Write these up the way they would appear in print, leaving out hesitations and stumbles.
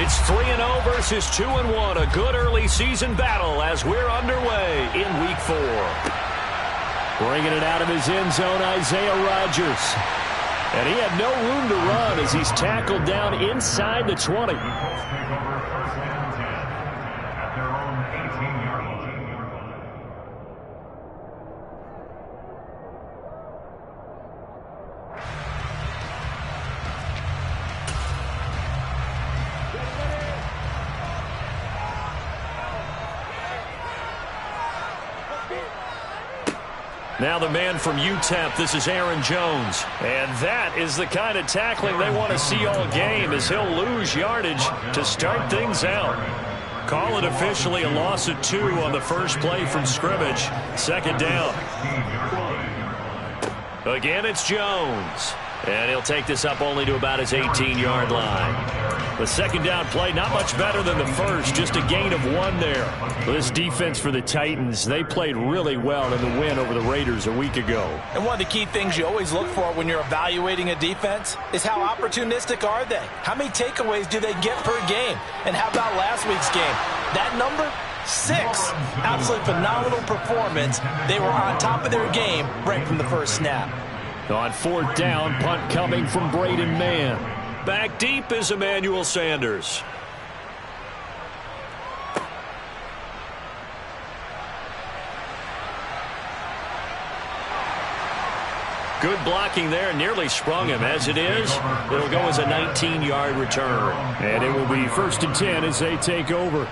It's 3-0 versus 2-1. A good early season battle as we're underway in Week 4. Bringing it out of his end zone, Isaiah Rodgers. And he had no room to run as he's tackled down inside the 20. Now the man from UTEP, this is Aaron Jones. And that is the kind of tackling they want to see all game as he'll lose yardage to start things out. Call it officially a loss of 2 on the first play from scrimmage. Second down. Again, it's Jones. And he'll take this up only to about his 18-yard line. The second down play, not much better than the first, just a gain of 1 there. Well, this defense for the Titans, they played really well in the win over the Raiders a week ago. And one of the key things you always look for when you're evaluating a defense is how opportunistic are they? How many takeaways do they get per game? And how about last week's game? That number? 6. Absolutely phenomenal performance. They were on top of their game right from the first snap. On fourth down, punt coming from Braden Mann. Back deep is Emmanuel Sanders. Good blocking there, nearly sprung him. As it is, it'll go as a 19-yard return. And it will be 1st and 10 as they take over.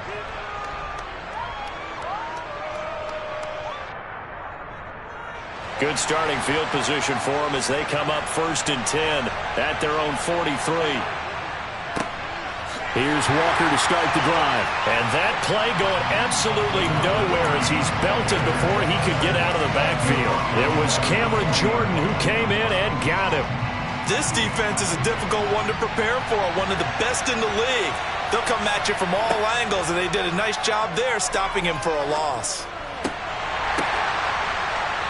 Good starting field position for them as they come up 1st and 10 at their own 43. Here's Walker to start the drive. And that play going absolutely nowhere as he's belted before he could get out of the backfield. It was Cameron Jordan who came in and got him. This defense is a difficult one to prepare for, one of the best in the league. They'll come at you from all angles, and they did a nice job there stopping him for a loss.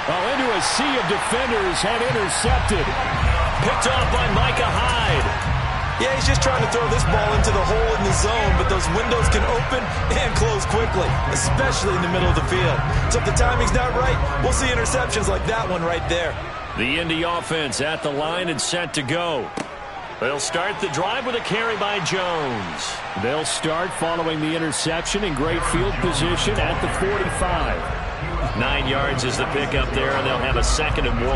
Well, into a sea of defenders and intercepted. Picked off by Micah Hyde. Yeah, he's just trying to throw this ball into the hole in the zone, but those windows can open and close quickly, especially in the middle of the field. So if the timing's not right, we'll see interceptions like that one right there. The Indy offense at the line and set to go. They'll start the drive with a carry by Jones. They'll start following the interception in great field position at the 45. 9 yards is the pickup there, and they'll have a 2nd and 1.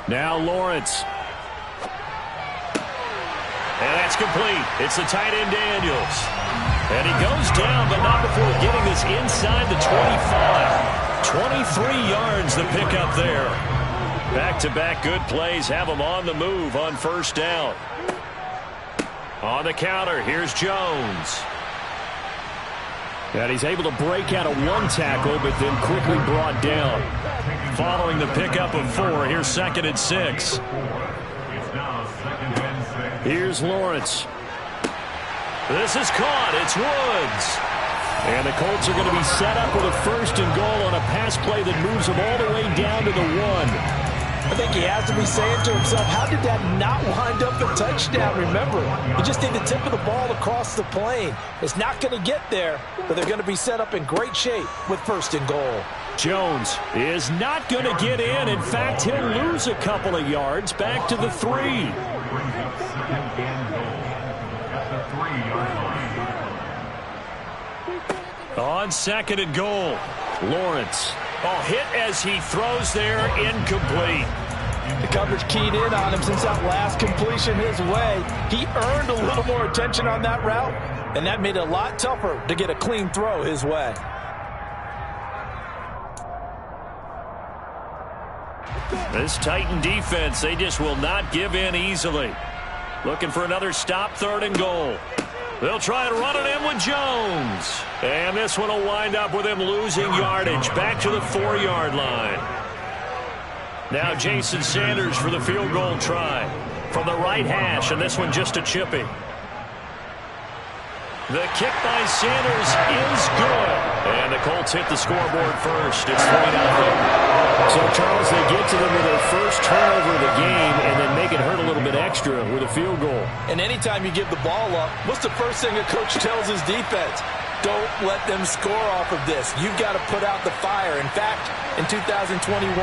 Now Lawrence. And that's complete. It's the tight end Daniels. And he goes down, but not before getting this inside the 25. 23 yards the pickup there. Back-to-back good plays have him on the move on 1st down. On the counter, here's Jones. And he's able to break out of 1 tackle, but then quickly brought down. Following the pickup of 4, here's 2nd and 6. Here's Lawrence. This is caught. It's Woods. And the Colts are going to be set up with a 1st and goal on a pass play that moves them all the way down to the 1. I think he has to be saying to himself, how did that not wind up a touchdown? Remember, you just need the tip of the ball across the plane. It's not going to get there, but they're going to be set up in great shape with 1st and goal. Jones is not going to get in. In fact, he'll lose a couple of yards back to the 3. On 2nd and goal, Lawrence. Oh, hit as he throws there, incomplete. The coverage keyed in on him since that last completion his way. He earned a little more attention on that route, and that made it a lot tougher to get a clean throw his way. This Titan defense, they just will not give in easily. Looking for another stop, 3rd and goal. They'll try and run it in with Jones. And this one will wind up with him losing yardage back to the 4-yard line. Now Jason Sanders for the field goal try from the right hash, and this one just a chippy. The kick by Sanders is good. And the Colts hit the scoreboard first. It's 3-0. So, Charles, they get to them with their first turnover of the game and then make it hurt a little bit extra with a field goal. And anytime you give the ball up, what's the first thing a coach tells his defense? Don't let them score off of this. You've got to put out the fire. In fact, in 2021,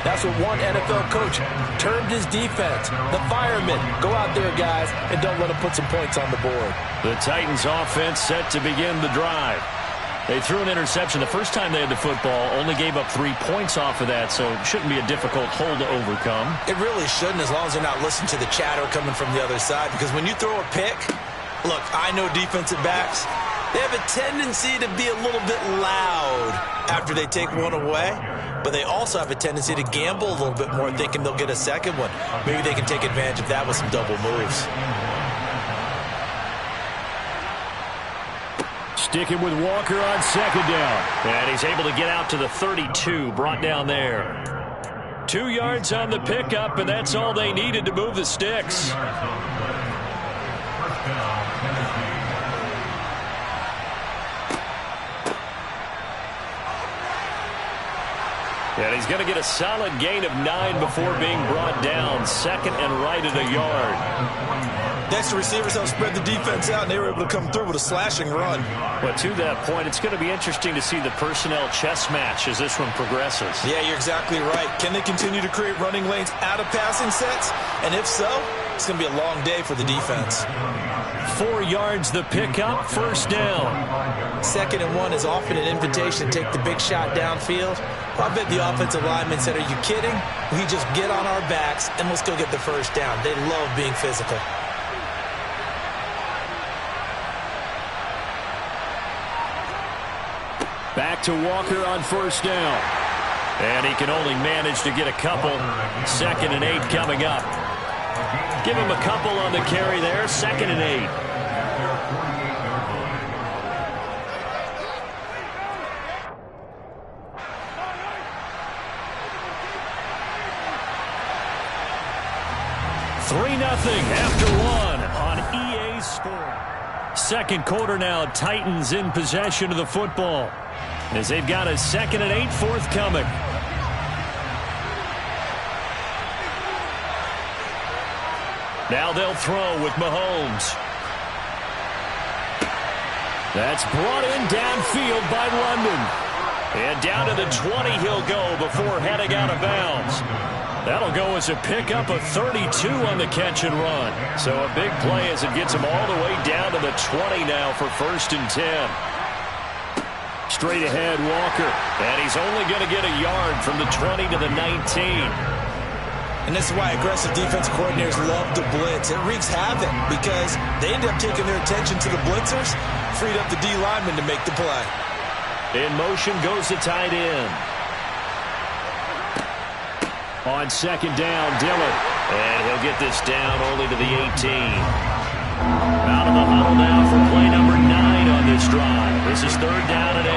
that's what one NFL coach termed his defense. The firemen. Go out there, guys, and don't let them put some points on the board. The Titans offense set to begin the drive. They threw an interception the first time they had the football, only gave up 3 points off of that, so it shouldn't be a difficult hole to overcome. It really shouldn't, as long as they're not listening to the chatter coming from the other side, because when you throw a pick, look, I know defensive backs, they have a tendency to be a little bit loud after they take one away, but they also have a tendency to gamble a little bit more, thinking they'll get a second one. Maybe they can take advantage of that with some double moves. Sticking with Walker on second down. And he's able to get out to the 32, brought down there. 2 yards on the pickup, and that's all they needed to move the sticks. And he's going to get a solid gain of 9 before being brought down. Second and right at a yard. Next, the receivers helped spread the defense out, and they were able to come through with a slashing run. But to that point, it's going to be interesting to see the personnel chess match as this one progresses. Yeah, you're exactly right. Can they continue to create running lanes out of passing sets? And if so, it's going to be a long day for the defense. 4 yards the pickup, first down. 2nd and 1 is often an invitation to take the big shot downfield. I bet the offensive lineman said, are you kidding? We just get on our backs and let's go get the first down. They love being physical. Back to Walker on first down. And he can only manage to get a couple. 2nd and 8 coming up. Give him a couple on the carry there. 2nd and 8. Nothing after one on EA Sport. Second quarter now, Titans in possession of the football as they've got a 2nd and 8 forthcoming. Now they'll throw with Mahomes. That's brought in downfield by London. And down to the 20 he'll go before heading out of bounds. That'll go as a pickup of 32 on the catch and run. So a big play as it gets him all the way down to the 20 now for 1st and 10. Straight ahead, Walker. And he's only going to get a yard from the 20 to the 19. And this is why aggressive defensive coordinators love to blitz. It wreaks havoc because they end up taking their attention to the blitzers, freed up the D lineman to make the play. In motion goes the tight end. On 2nd down, Dillon. And he'll get this down only to the 18. Out of the huddle now for play number 9 on this drive. This is 3rd down and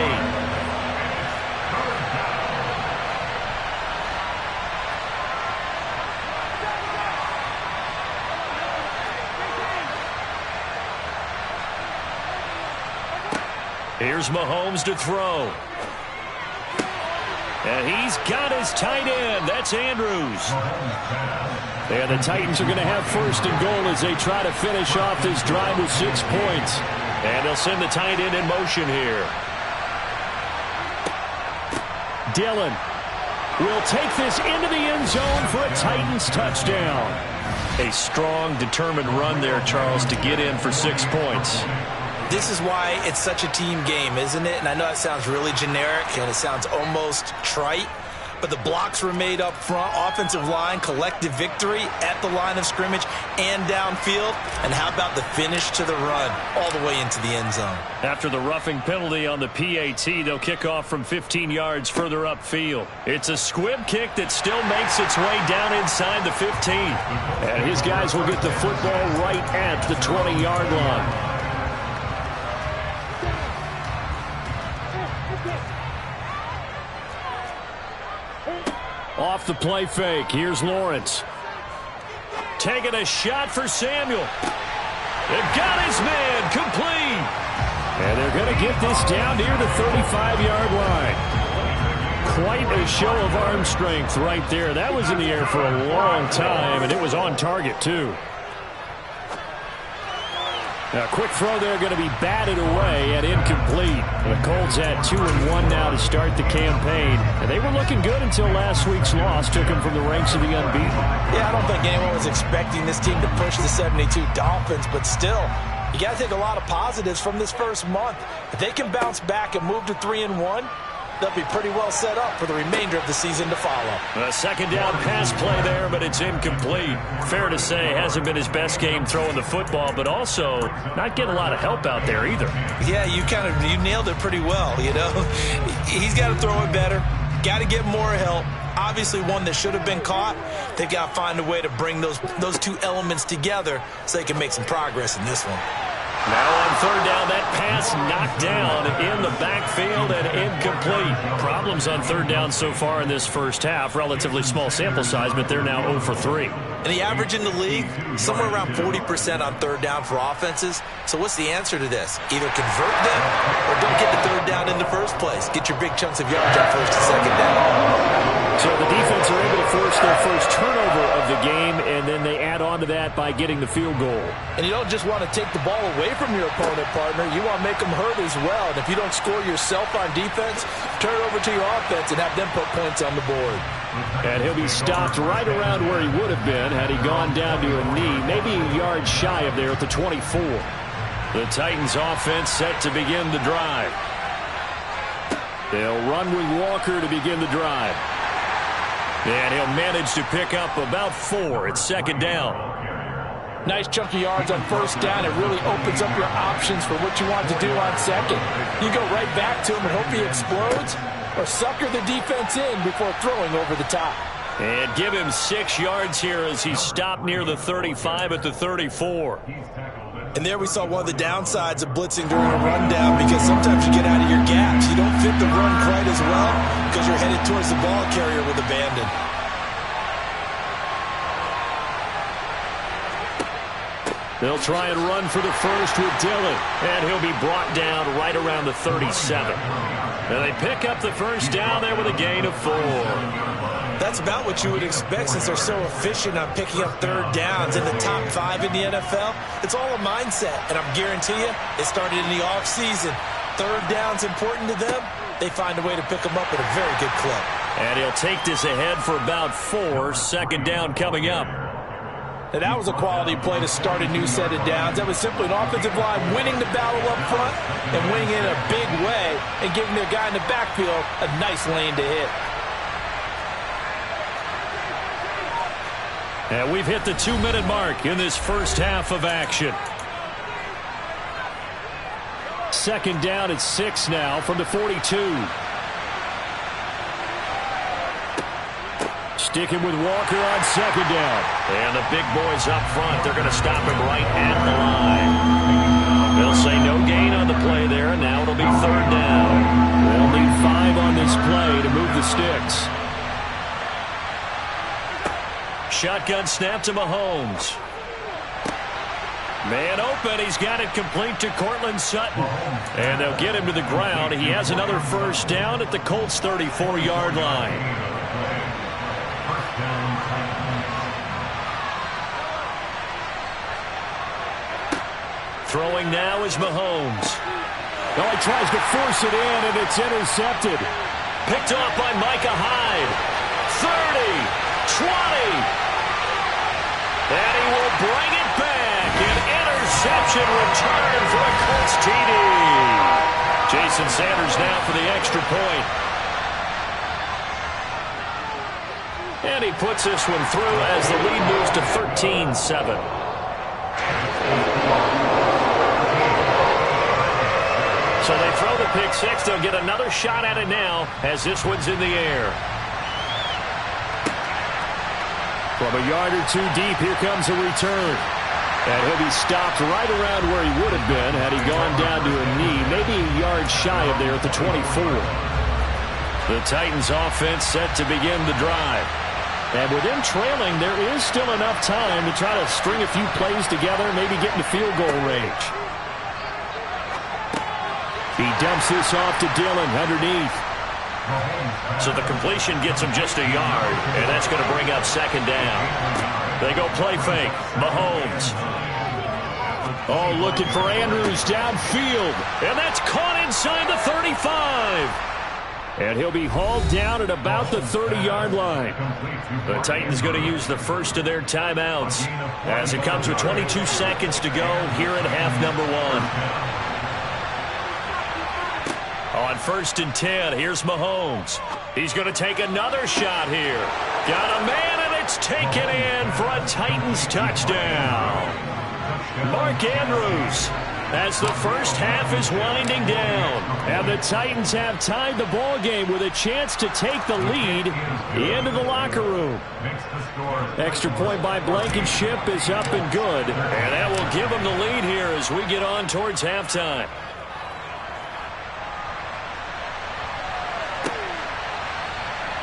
8. Here's Mahomes to throw. And he's got his tight end. That's Andrews. And the Titans are going to have 1st and goal as they try to finish off this drive with 6 points. And they'll send the tight end in motion here. Dillon will take this into the end zone for a Titans touchdown. A strong, determined run there, Charles, to get in for 6 points. This is why it's such a team game, isn't it? And I know that sounds really generic and it sounds almost trite, but the blocks were made up front, offensive line, collective victory at the line of scrimmage and downfield. And how about the finish to the run all the way into the end zone? After the roughing penalty on the PAT, they'll kick off from 15 yards further upfield. It's a squib kick that still makes its way down inside the 15. And his guys will get the football right at the 20-yard line. Off the play fake, here's Lawrence. Taking a shot for Samuel. They've got his man complete. And they're going to get this down near the 35-yard line. Quite a show of arm strength right there. That was in the air for a long time, and it was on target, too. Now, a quick throw there going to be batted away and incomplete. The Colts had 2-1 now to start the campaign. And they were looking good until last week's loss took them from the ranks of the unbeaten. Yeah, I don't think anyone was expecting this team to push the 72 Dolphins, but still, you got to take a lot of positives from this first month. If they can bounce back and move to 3-1, they'll be pretty well set up for the remainder of the season to follow. A second down pass play there, but it's incomplete. Fair to say, hasn't been his best game throwing the football, but also not getting a lot of help out there either. Yeah, you nailed it pretty well, you know. He's got to throw it better, got to get more help. Obviously one that should have been caught. They've got to find a way to bring those two elements together so they can make some progress in this one. Now on third down, that pass knocked down in the backfield and incomplete. Problems on third down so far in this first half. Relatively small sample size, but they're now 0 for 3. And the average in the league, somewhere around 40% on third down for offenses. So what's the answer to this? Either convert them or don't get the third down in the first place. Get your big chunks of yards on first and second down. So the defense are able to force their first turnover of the game, and then they add on to that by getting the field goal. And you don't just want to take the ball away from your opponent, partner. You want to make them hurt as well. And if you don't score yourself on defense, turn it over to your offense and have them put points on the board. And he'll be stopped right around where he would have been had he gone down to a knee, maybe a yard shy of there at the 24. The Titans offense set to begin the drive. They'll run with Walker to begin the drive. And he'll manage to pick up about 4 at second down. Nice chunk of yards on first down. It really opens up your options for what you want to do on second. You go right back to him and hope he explodes, or sucker the defense in before throwing over the top. And give him 6 yards here as he stopped near the 35 at the 34. And there we saw one of the downsides of blitzing during a rundown, because sometimes you get out of your gaps. You don't fit the run quite as well because you're headed towards the ball carrier with abandon. They'll try and run for the first with Dillon, and he'll be brought down right around the 37. And they pick up the first down there with a gain of 4. That's about what you would expect since they're so efficient on picking up third downs in the top 5 in the NFL. It's all a mindset, and I'm guarantee you it started in the offseason. Third down's important to them. They find a way to pick them up at a very good clip. And he'll take this ahead for about 4. Second down coming up. Now, that was a quality play to start a new set of downs. That was simply an offensive line winning the battle up front and winning in a big way and giving their guy in the backfield a nice lane to hit. And we've hit the 2-minute mark in this first half of action. Second down at 6 now from the 42. Sticking with Walker on second down. And the big boys up front, they're going to stop him right at the line. They'll say no gain on the play there, and now it'll be third down. They'll need 5 on this play to move the sticks. Shotgun snap to Mahomes. Man open. He's got it complete to Cortland Sutton. And they'll get him to the ground. He has another first down at the Colts' 34-yard line. Throwing now is Mahomes. Oh, he tries to force it in, and it's intercepted. Picked off by Micah Hyde. 30, 20. And he will bring it back. An interception return for a Colts TD. Jason Sanders now for the extra point. And he puts this one through as the lead moves to 13-7. So they throw the pick six. They'll get another shot at it now as this one's in the air. From a yard or 2 deep, here comes a return. And he'll be stopped right around where he would have been had he gone down to a knee, maybe a yard shy of there at the 24. The Titans offense set to begin the drive. And with them trailing, there is still enough time to try to string a few plays together, maybe get in the field goal range. He dumps this off to Dillon underneath. So the completion gets him just a yard, and that's going to bring up second down. They go play fake. Mahomes. Oh, looking for Andrews downfield. And that's caught inside the 35. And he'll be hauled down at about the 30-yard line. The Titans going to use the first of their timeouts as it comes with 22 seconds to go here in half number 1. On 1st and 10, here's Mahomes. He's going to take another shot here. Got a man, and it's taken in for a Titans touchdown. Mark Andrews, as the first half is winding down, and the Titans have tied the ball game with a chance to take the lead into the locker room. Extra point by Blankenship is up and good, and that will give them the lead here as we get on towards halftime.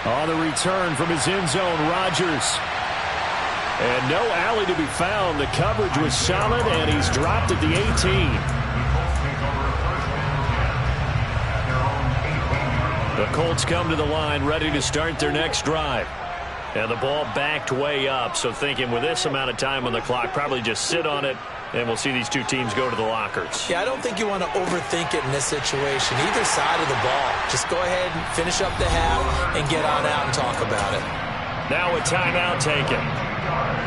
On the return from his end zone, Rodgers. And no alley to be found. The coverage was solid, and he's dropped at the 18. The Colts come to the line, ready to start their next drive. And the ball backed way up, so thinking with this amount of time on the clock, probably just sit on it, and we'll see these two teams go to the lockers. Yeah, I don't think you want to overthink it in this situation. Either side of the ball. Just go ahead and finish up the half and get on out and talk about it. Now a timeout taken.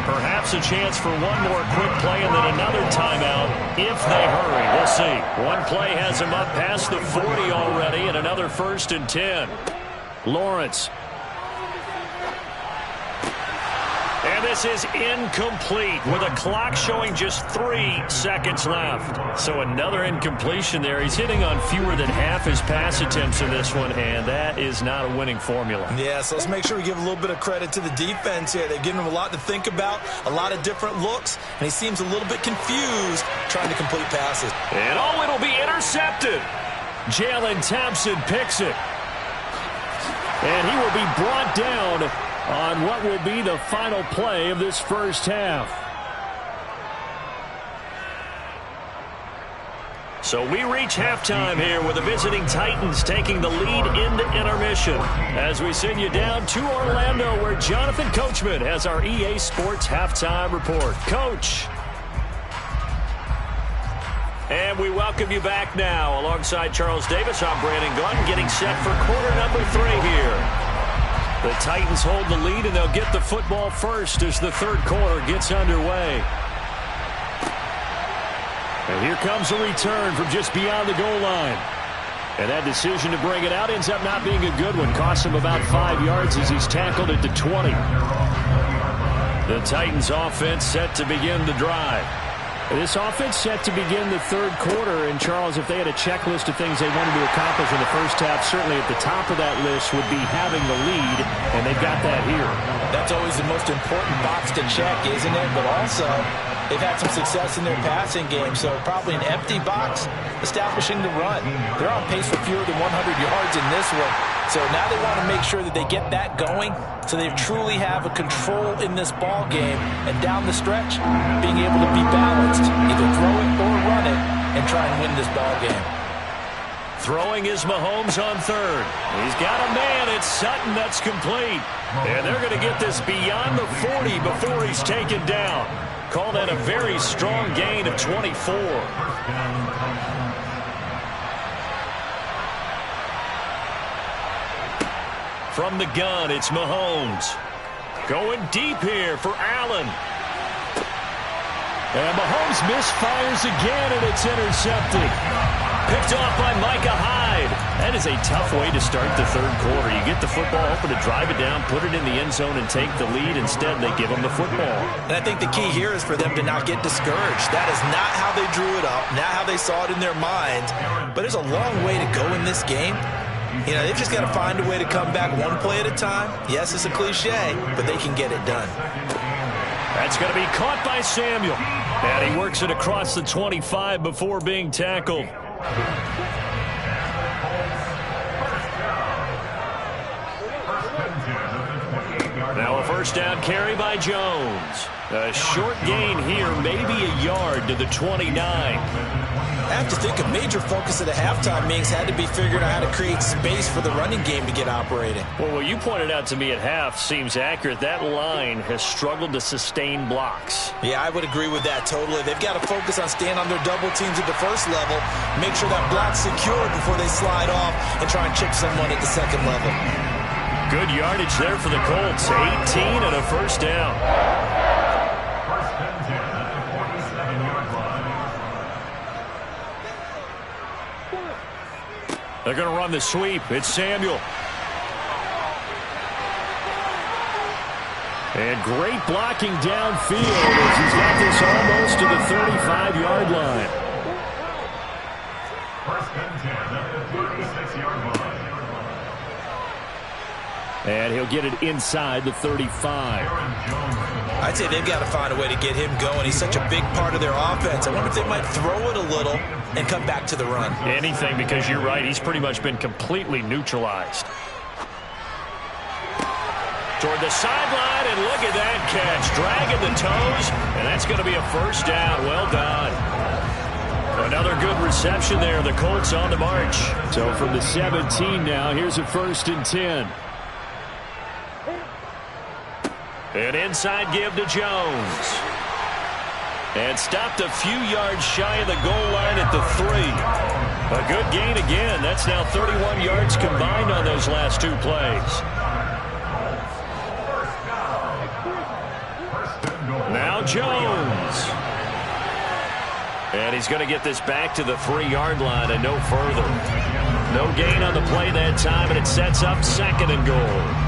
Perhaps a chance for one more quick play and then another timeout if they hurry. We'll see. One play has him up past the 40 already, and another 1st and 10. Lawrence. And this is incomplete with a clock showing just 3 seconds left. So another incompletion there. He's hitting on fewer than half his pass attempts in this one, and that is not a winning formula. Yeah, so let's make sure we give a little bit of credit to the defense here. They've given him a lot to think about, a lot of different looks, and he seems a little bit confused trying to complete passes. And oh, it'll be intercepted. Jalen Thompson picks it. And he will be brought down on what will be the final play of this first half. So we reach halftime here with the visiting Titans taking the lead into intermission as we send you down to Orlando where Jonathan Coachman has our EA Sports halftime report. Coach. And we welcome you back now. Alongside Charles Davis, I'm Brandon Glenn getting set for quarter number 3 here. The Titans hold the lead, and they'll get the football first as the third quarter gets underway. And here comes a return from just beyond the goal line. And that decision to bring it out ends up not being a good one. Costs him about 5 yards as he's tackled at the 20. The Titans offense set to begin the drive. This offense set to begin the third quarter, and Charles, if they had a checklist of things they wanted to accomplish in the first half, certainly at the top of that list would be having the lead, and they've got that here. That's always the most important box to check, isn't it? But also, they've had some success in their passing game, so probably an empty box establishing the run. They're on pace for fewer than 100 yards in this one, so now they want to make sure that they get that going so they truly have a control in this ball game, and down the stretch, being able to be balanced, either throw it or run it, and try and win this ball game. Throwing is Mahomes on third. He's got a man. It's Sutton. That's complete. And they're going to get this beyond the 40 before he's taken down. Call that a very strong gain of 24. From the gun, it's Mahomes. Going deep here for Allen. And Mahomes misfires again, and it's intercepted. Picked off by Micah Hyde. That is a tough way to start the third quarter. You get the football open to drive it down, put it in the end zone, and take the lead. Instead, they give them the football. And I think the key here is for them to not get discouraged. That is not how they drew it up, not how they saw it in their minds. But there's a long way to go in this game. You know, they've just got to find a way to come back one play at a time. Yes, it's a cliche, but they can get it done. That's going to be caught by Samuel. And he works it across the 25 before being tackled. Now a first down carry by Jones. A short gain here, maybe a yard to the 29. I have to think a major focus of the halftime meetings had to be figuring out how to create space for the running game to get operating. Well, what you pointed out to me at half seems accurate. That line has struggled to sustain blocks. Yeah, I would agree with that totally. They've got to focus on staying on their double teams at the first level, make sure that block's secured before they slide off and try and chip someone at the second level. Good yardage there for the Colts. 18 and a first down. They're going to run the sweep. It's Samuel. And great blocking downfield as he's got this almost to the 35-yard line. First and 10 at the 36-yard line. And he'll get it inside the 35. I'd say they've got to find a way to get him going. He's such a big part of their offense. I wonder if they might throw it a little and come back to the run. Anything, because you're right. He's pretty much been completely neutralized. Toward the sideline, and look at that catch. Dragging the toes, and that's going to be a first down. Well done. Another good reception there. The Colts on the march. So from the 17 now, here's a 1st and 10. An inside give to Jones. And stopped a few yards shy of the goal line at the 3. A good gain again. That's now 31 yards combined on those last 2 plays. Now Jones. And he's going to get this back to the 3-yard line and no further. No gain on the play that time, and it sets up 2nd and goal.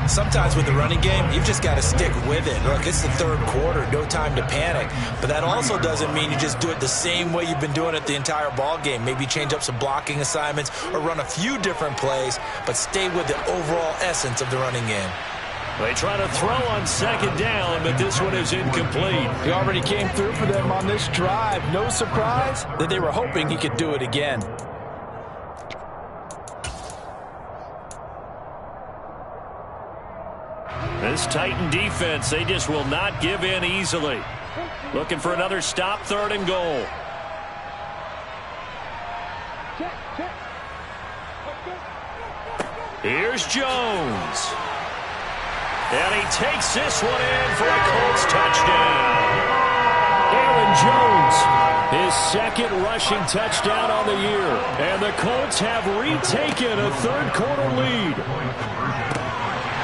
Sometimes with the running game, you've just got to stick with it. Look, it's the 3rd quarter, no time to panic. But that also doesn't mean you just do it the same way you've been doing it the entire ball game. Maybe change up some blocking assignments or run a few different plays, but stay with the overall essence of the running game. They try to throw on 2nd down, but this one is incomplete. He already came through for them on this drive. No surprise that they were hoping he could do it again. This Titan defense, they just will not give in easily. Looking for another stop, 3rd and goal. Here's Jones. And he takes this one in for a Colts touchdown. Aaron Jones, his 2nd rushing touchdown on the year. And the Colts have retaken a 3rd quarter lead.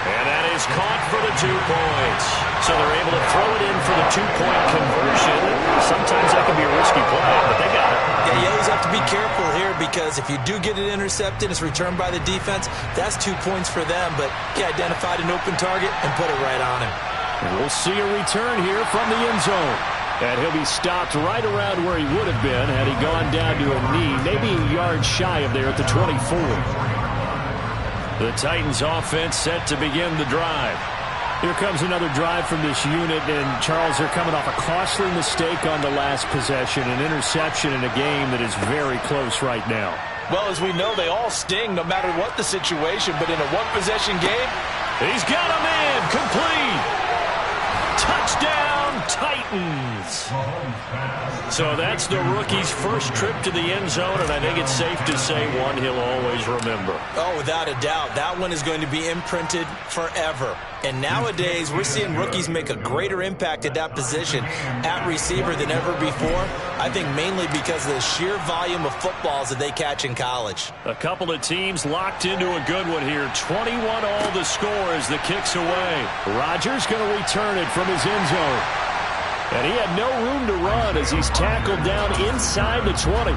And that is caught for the 2 points. So they're able to throw it in for the 2-point conversion. Sometimes that can be a risky play, but they got it. Yeah, you always have to be careful here because if you do get it intercepted, it's returned by the defense, that's 2 points for them. But he identified an open target and put it right on him. And we'll see a return here from the end zone. And he'll be stopped right around where he would have been had he gone down to a knee, maybe a yard shy of there at the 24. The Titans offense set to begin the drive. Here comes another drive from this unit, and Charles, they're coming off a costly mistake on the last possession, an interception in a game that is very close right now. Well, as we know, they all sting no matter what the situation, but in a one-possession game, he's got him in, complete. Touchdown, Titans. So that's the rookie's first trip to the end zone, and I think it's safe to say one he'll always remember. Oh, without a doubt. That one is going to be imprinted forever. And nowadays, we're seeing rookies make a greater impact at that position at receiver than ever before. I think mainly because of the sheer volume of footballs that they catch in college. A couple of teams locked into a good one here. 21 all the score as the kick's away. Rodgers going to return it from his end zone. And he had no room to run as he's tackled down inside the 20.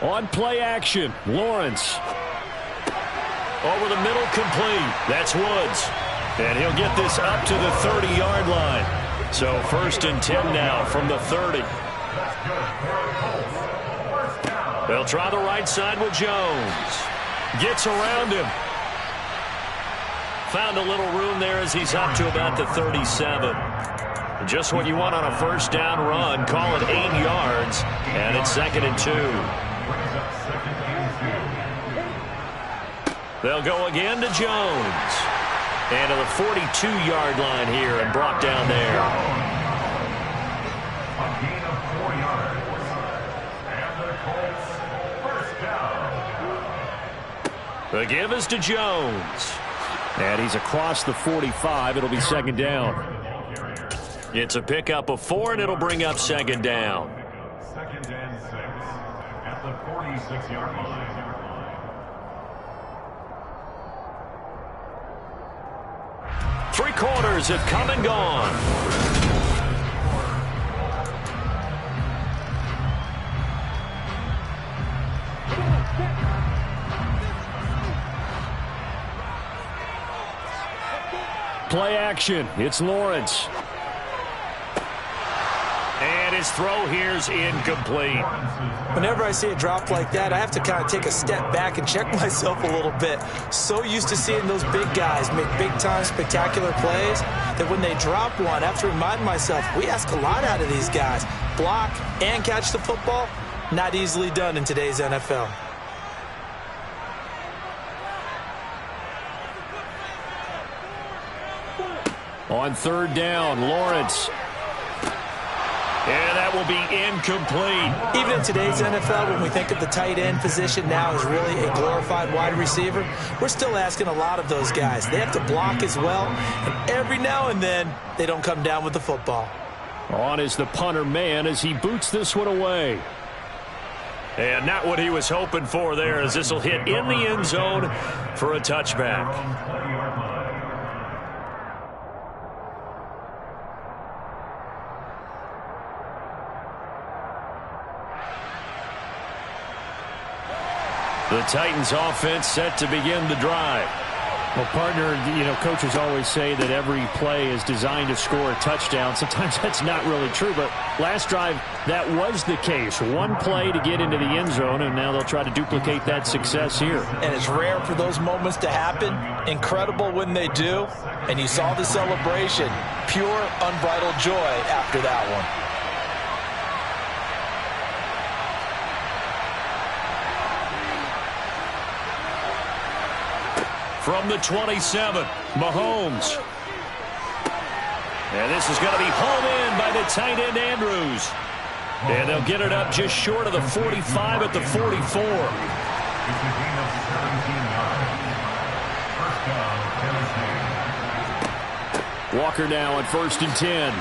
On play action, Lawrence. Over the middle, complete. That's Woods. And he'll get this up to the 30-yard line. So 1st and 10 now from the 30. They'll try the right side with Jones. Gets around him. Found a little room there as he's up to about the 37. Just what you want on a 1st down run. Call it 8 yards. And it's 2nd and 2. They'll go again to Jones. And to the 42-yard line here and brought down there. A gain of 4 yards. And the Colts first down. The give is to Jones. And he's across the 45. It'll be second down. It's a pickup of 4, and it'll bring up second down. Second and 6 at the 46-yard line. Three quarters have come and gone. Play action. It's Lawrence. And his throw here's incomplete. Whenever I see a drop like that, I have to kind of take a step back and check myself a little bit. So used to seeing those big guys make big-time spectacular plays that when they drop one, I have to remind myself, we ask a lot out of these guys. Block and catch the football, not easily done in today's NFL. On third down, Lawrence. And that will be incomplete. Even in today's NFL, when we think of the tight end position now as really a glorified wide receiver, we're still asking a lot of those guys. They have to block as well, and every now and then, they don't come down with the football. On is the punter man as he boots this one away. And not what he was hoping for there, as this will hit in the end zone for a touchback. The Titans offense set to begin the drive. Well, partner, coaches always say that every play is designed to score a touchdown. Sometimes that's not really true, but last drive, that was the case. One play to get into the end zone, and now they'll try to duplicate that success here. And it's rare for those moments to happen. Incredible when they do. And you saw the celebration. Pure, unbridled joy after that one. From the 27, Mahomes. And this is going to be hauled in by the tight end, Andrews. And they'll get it up just short of the 45 at the 44. It's a gain of 17 yards. First down, Tennessee. Walker now at 1st and 10.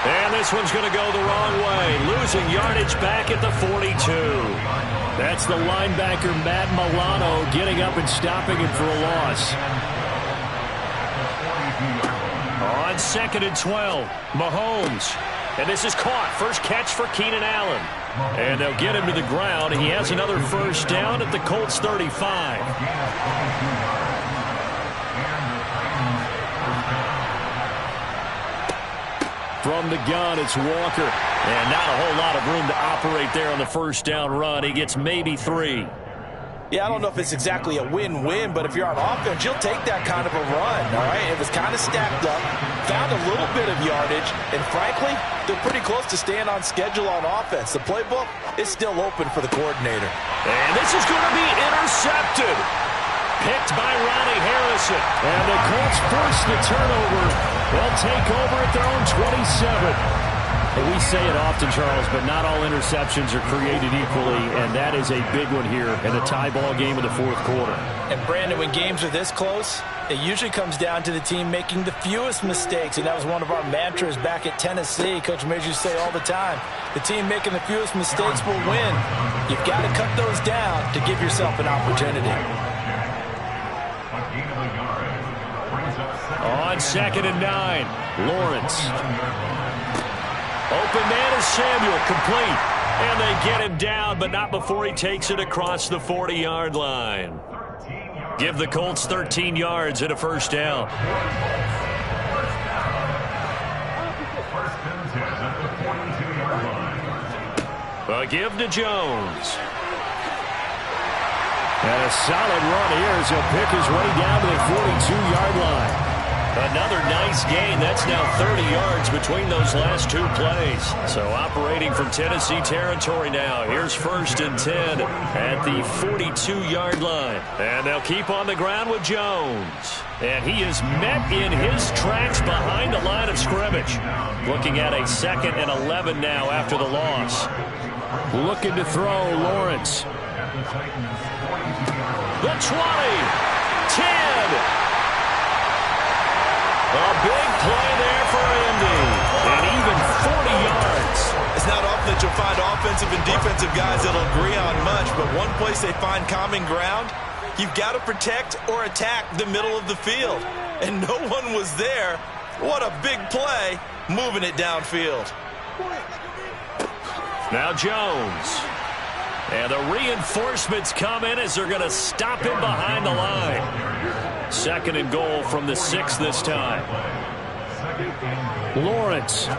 And this one's going to go the wrong way. Losing yardage back at the 42. That's the linebacker, Matt Milano, getting up and stopping him for a loss. On 2nd and 12, Mahomes. And this is caught. First catch for Keenan Allen. And they'll get him to the ground. He has another first down at the Colts 35. From the gun, it's Walker. And not a whole lot of room to operate there on the first down run. He gets maybe 3. Yeah, I don't know if it's exactly a win-win, but if you're on offense, you'll take that kind of a run, all right? It was kind of stacked up, found a little bit of yardage, and frankly, they're pretty close to staying on schedule on offense. The playbook is still open for the coordinator. And this is going to be intercepted. Picked by Ronnie Harrison. And the Colts force the turnover. They'll take over at their own 27. And we say it often, Charles, but not all interceptions are created equally, and that is a big one here in the tie ball game of the fourth quarter. And, Brandon, when games are this close, it usually comes down to the team making the fewest mistakes, and that was one of our mantras back at Tennessee. Coach Major say all the time, the team making the fewest mistakes will win. You've got to cut those down to give yourself an opportunity. On 2nd and 9, Lawrence. Open man is Samuel, complete. And they get him down, but not before he takes it across the 40-yard line. Give the Colts 13 yards and a first down. A give to Jones. And a solid run here as he'll pick his way down to the 42-yard line. Another nice gain. That's now 30 yards between those last two plays. So operating from Tennessee territory now. Here's 1st and 10 at the 42-yard line. And they'll keep on the ground with Jones. And he is met in his tracks behind the line of scrimmage. Looking at a 2nd and 11 now after the loss. Looking to throw, Lawrence. The 20, 10. A big play there for Indy. And even 40 yards. It's not often that you'll find offensive and defensive guys that'll agree on much, but one place they find common ground, you've got to protect or attack the middle of the field. And no one was there. What a big play, moving it downfield. Now Jones. And the reinforcements come in as they're going to stop him behind the line. 2nd and goal from the 6 this time. Lawrence. And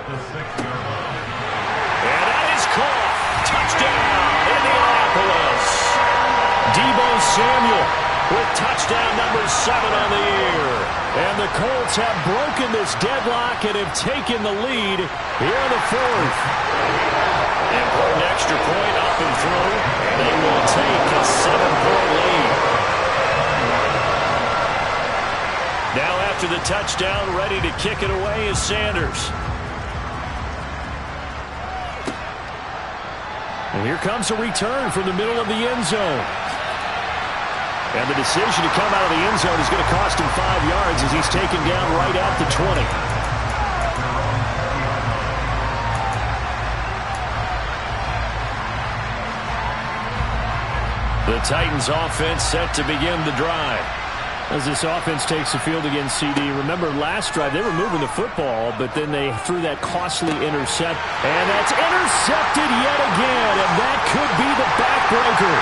that is caught. Touchdown, Indianapolis. Deebo Samuel with touchdown number 7 on the year. And the Colts have broken this deadlock and have taken the lead here in the 4th. Important extra point up and through. And they will take a 7-point lead. Now after the touchdown, ready to kick it away is Sanders. And here comes a return from the middle of the end zone. And the decision to come out of the end zone is going to cost him 5 yards as he's taken down right at the 20. The Titans offense set to begin the drive. As this offense takes the field against CD, remember last drive they were moving the football, but then they threw that costly intercept. And that's intercepted yet again, and that could be the backbreaker.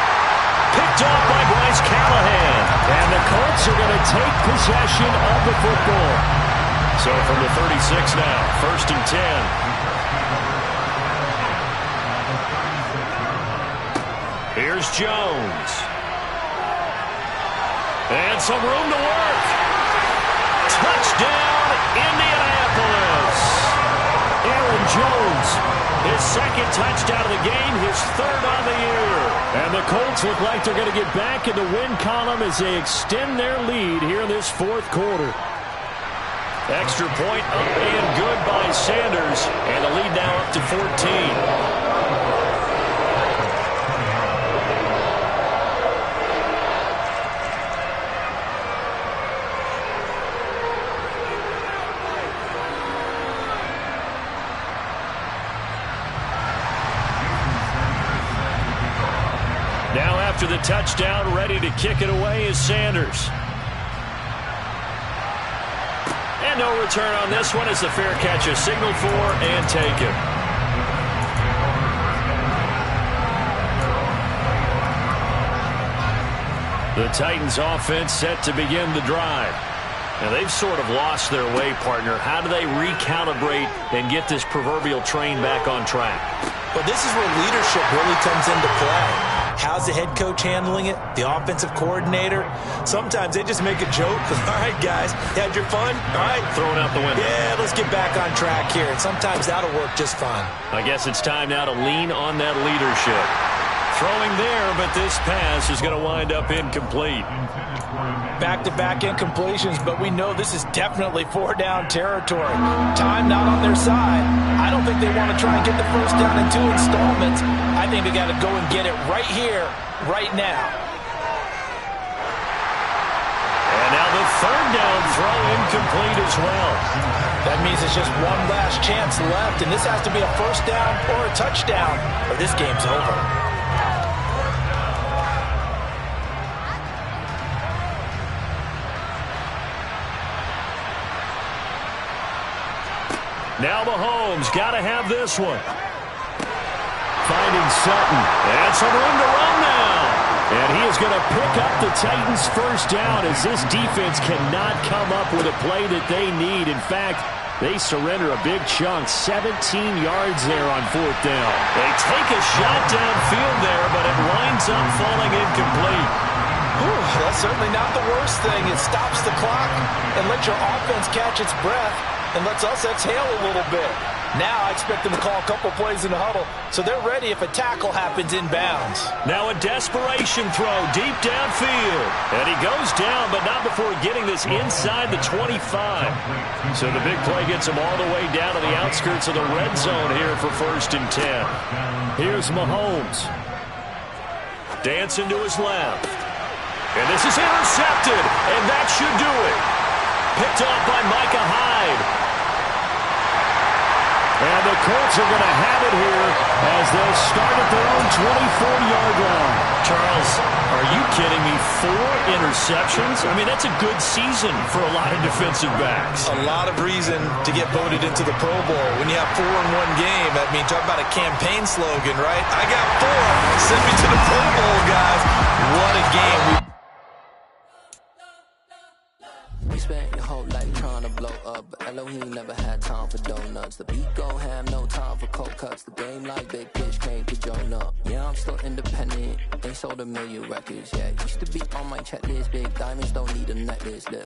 Picked off by Bryce Callahan. And the Colts are going to take possession of the football. So from the 36 now, 1st and 10. Here's Jones. And some room to work. Touchdown, Indianapolis. Aaron Jones. His 2nd touchdown of the game, his 3rd on the year. And the Colts look like they're going to get back in the win column as they extend their lead here in this 4th quarter. Extra point up and good by Sanders. And the lead now up to 14. Now after the touchdown, ready to kick it away is Sanders. And no return on this one as the fair catch is signaled for and taken. The Titans offense set to begin the drive. Now they've sort of lost their way, partner. How do they recalibrate and get this proverbial train back on track? But this is where leadership really comes into play. How's the head coach handling it? The offensive coordinator? Sometimes they just make a joke. All right, guys, you had your fun? All right. Throwing out the window. Yeah, let's get back on track here. And sometimes that'll work just fine. I guess it's time now to lean on that leadership. Throwing there, but this pass is going to wind up incomplete. Back-to-back incompletions, but we know this is definitely 4-down territory. Time not on their side. I don't think they want to try and get the first down in 2 installments. I think they got to go and get it right here, right now. And now the 3rd down throw incomplete as well. That means it's just one last chance left, and this has to be a first down or a touchdown, or this game's over. Now Mahomes got to have this one. Finding Sutton. And some room to run now. And he is going to pick up the Titans' first down as this defense cannot come up with a play that they need. In fact, they surrender a big chunk, 17 yards there on 4th down. They take a shot downfield there, but it winds up falling incomplete. A That's certainly not the worst thing. It stops the clock and lets your offense catch its breath and lets us exhale a little bit. Now I expect them to call a couple plays in the huddle, so they're ready if a tackle happens inbounds. Now a desperation throw deep downfield. And he goes down, but not before getting this inside the 25. So the big play gets him all the way down to the outskirts of the red zone here for 1st and 10. Here's Mahomes. Dancing to his left. And this is intercepted, and that should do it. Picked off by Micah Hyde. And the Colts are going to have it here as they'll start at their own 24-yard line. Charles, are you kidding me? 4 interceptions? I mean, that's a good season for a lot of defensive backs. A lot of reason to get voted into the Pro Bowl. When you have 4 in one game, I mean, talk about a campaign slogan, right? I got 4. Send me to the Pro Bowl, guys. What a game. You spent your whole life trying to blow up, but Elohim never had time for donuts. The beat go ham, no time for cold cuts. The game like big pitch came to join up. Yeah, I'm still independent. They sold 1 million records. Yeah, used to be on my checklist. Big diamonds don't need a necklace.